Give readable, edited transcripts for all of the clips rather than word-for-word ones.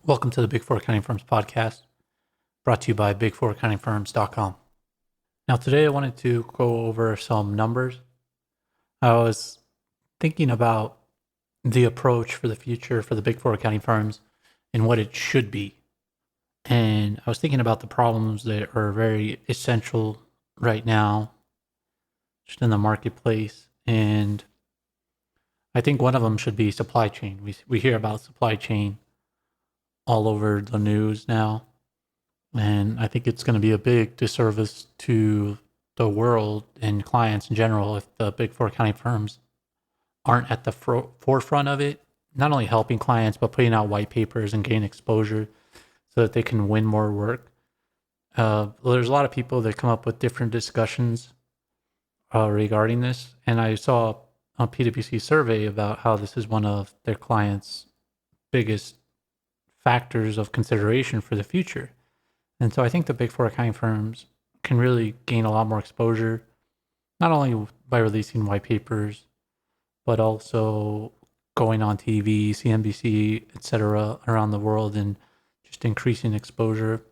Welcome to the Big Four Accounting Firms podcast, brought to you by big4accountingfirms.com. Now, today I wanted to go over some numbers. I was thinking about the approach for the future for the Big Four accounting firms and what it should be. And I was thinking about the problems that are very essential right now, just in the marketplace. And I think one of them should be supply chain. We hear about supply chain all over the news now. And I think it's going to be a big disservice to the world and clients in general if the Big Four accounting firms aren't at the forefront of it, not only helping clients, but putting out white papers and gain exposure so that they can win more work. There's a lot of people that come up with different discussions regarding this. And I saw a PwC survey about how this is one of their clients' biggest factors of consideration for the future. And so I think the Big Four accounting firms can really gain a lot more exposure, not only by releasing white papers, but also going on TV, CNBC, etc., around the world and just increasing exposure.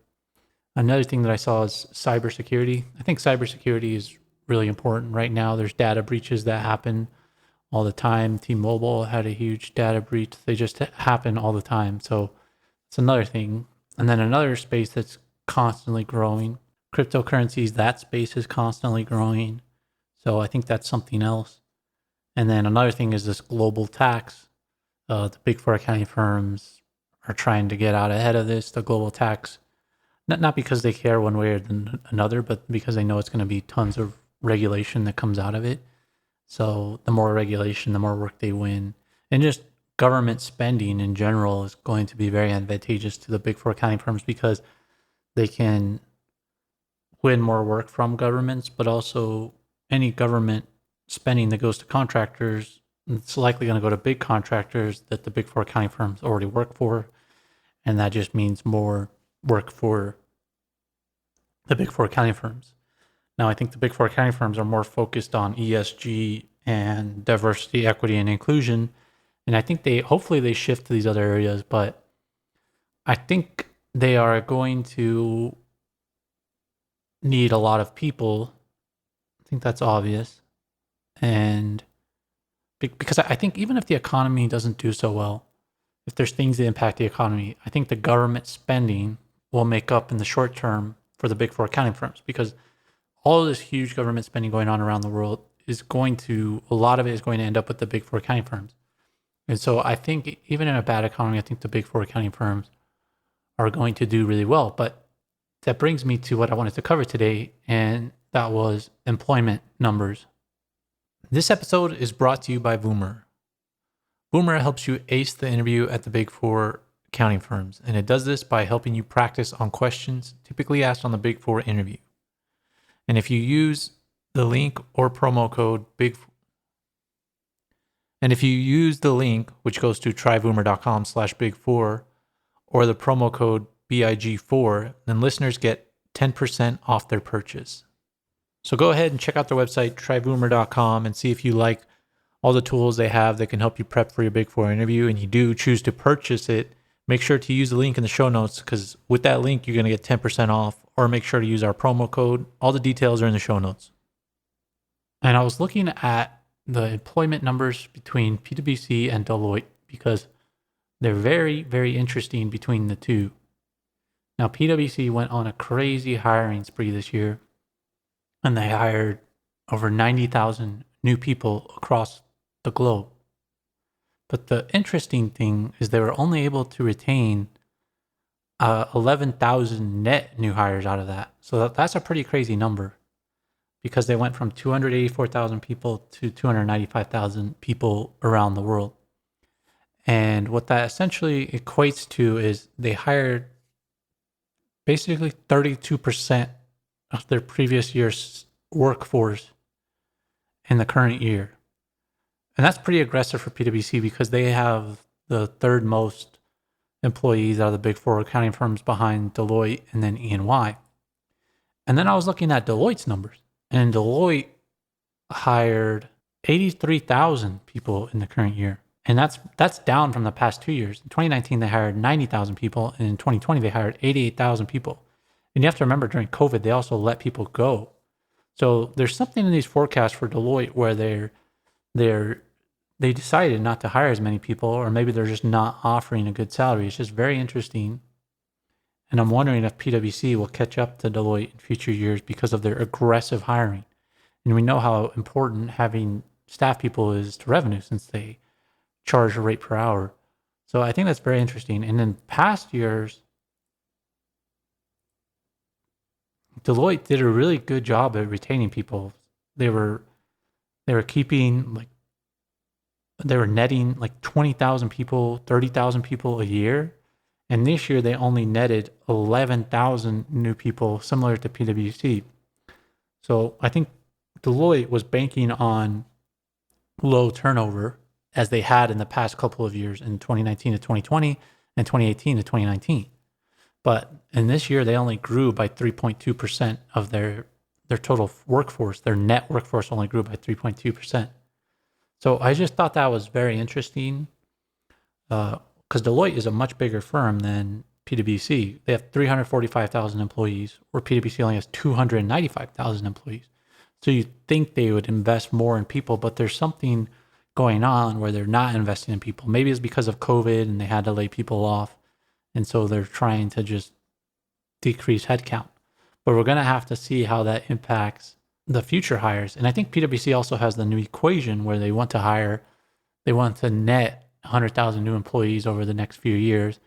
Another thing that I saw is cybersecurity. I think cybersecurity is really important right now. There's data breaches that happen all the time. T-Mobile had a huge data breach. They just happen all the time. So it's another thing. And then another space that's constantly growing, cryptocurrencies, that space is constantly growing. So I think that's something else. And then another thing is this global tax. The Big Four accounting firms are trying to get out ahead of this, the global tax, not because they care one way or another, but because they know it's going to be tons of regulation that comes out of it. So the more regulation, the more work they win. And just government spending in general is going to be very advantageous to the Big Four accounting firms because they can win more work from governments, but also any government spending that goes to contractors, it's likely going to go to big contractors that the Big Four accounting firms already work for. And that just means more work for the Big Four accounting firms. Now, I think the Big Four accounting firms are more focused on ESG and diversity, equity, and inclusion. And I think hopefully they shift to these other areas, but I think they are going to need a lot of people. I think that's obvious. And because I think even if the economy doesn't do so well, if there's things that impact the economy, I think the government spending will make up in the short term for the Big Four accounting firms because all of this huge government spending going on around the world a lot of it is going to end up with the Big Four accounting firms. And so I think even in a bad economy, I think the Big Four accounting firms are going to do really well. But that brings me to what I wanted to cover today, and that was employment numbers. This episode is brought to you by Boomer. Boomer helps you ace the interview at the Big Four accounting firms, and it does this by helping you practice on questions typically asked on the Big Four interview. And if you use the link or promo code which goes to tryboomer.com/big4 or the promo code BIG4, then listeners get 10% off their purchase. So go ahead and check out their website, tryboomer.com, and see if you like all the tools they have that can help you prep for your Big Four interview, and you do choose to purchase it. Make sure to use the link in the show notes because with that link, you're going to get 10% off, or make sure to use our promo code. All the details are in the show notes. And I was looking at the employment numbers between PwC and Deloitte because they're very, very interesting between the two. Now, PwC went on a crazy hiring spree this year, and they hired over 90,000 new people across the globe. But the interesting thing is they were only able to retain 11,000 net new hires out of that. So that's a pretty crazy number because they went from 284,000 people to 295,000 people around the world. And what that essentially equates to is they hired basically 32% of their previous year's workforce in the current year. And that's pretty aggressive for PwC because they have the third most employees out of the Big Four accounting firms behind Deloitte and then E&Y. And then I was looking at Deloitte's numbers, and Deloitte hired 83,000 people in the current year. And that's down from the past 2 years. In 2019, they hired 90,000 people, and in 2020, they hired 88,000 people. And you have to remember, during COVID, they also let people go. So there's something in these forecasts for Deloitte where they decided not to hire as many people, or maybe they're just not offering a good salary. It's just very interesting. And I'm wondering if PwC will catch up to Deloitte in future years because of their aggressive hiring. And we know how important having staff people is to revenue, since they charge a rate per hour. So I think that's very interesting. And in past years, Deloitte did a really good job at retaining people. They were keeping they were netting like 20,000 people, 30,000 people a year. And this year they only netted 11,000 new people, similar to PwC. So I think Deloitte was banking on low turnover, as they had in the past couple of years, in 2019 to 2020 and 2018 to 2019. But in this year, they only grew by 3.2% of their total workforce. Their net workforce only grew by 3.2%. So I just thought that was very interesting, because Deloitte is a much bigger firm than PwC. They have 345,000 employees, where PwC only has 295,000 employees. So you'd think they would invest more in people, but there's something going on where they're not investing in people. Maybe it's because of COVID and they had to lay people off. And so they're trying to just decrease headcount. But we're going to have to see how that impacts the future hires. And I think PwC also has the new equation where they want to net 100,000 new employees over the next few years.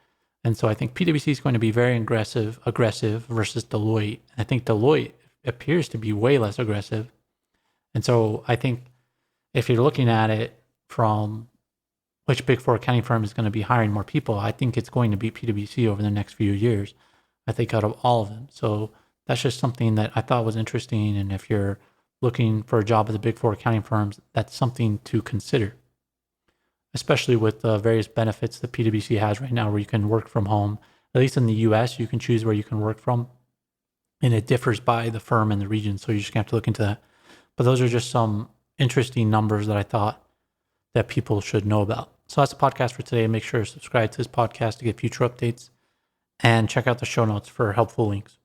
And so I think PwC is going to be very aggressive versus Deloitte. And I think Deloitte appears to be way less aggressive. And so I think if you're looking at it from which Big Four accounting firm is going to be hiring more people, I think it's going to be PwC over the next few years, I think, out of all of them. So that's just something that I thought was interesting. And if you're looking for a job at the Big Four accounting firms, that's something to consider, especially with the various benefits that PwC has right now, where you can work from home. At least in the US, you can choose where you can work from, and it differs by the firm and the region. So you just have to look into that. But those are just some interesting numbers that I thought that people should know about. So that's the podcast for today. Make sure to subscribe to this podcast to get future updates, and check out the show notes for helpful links.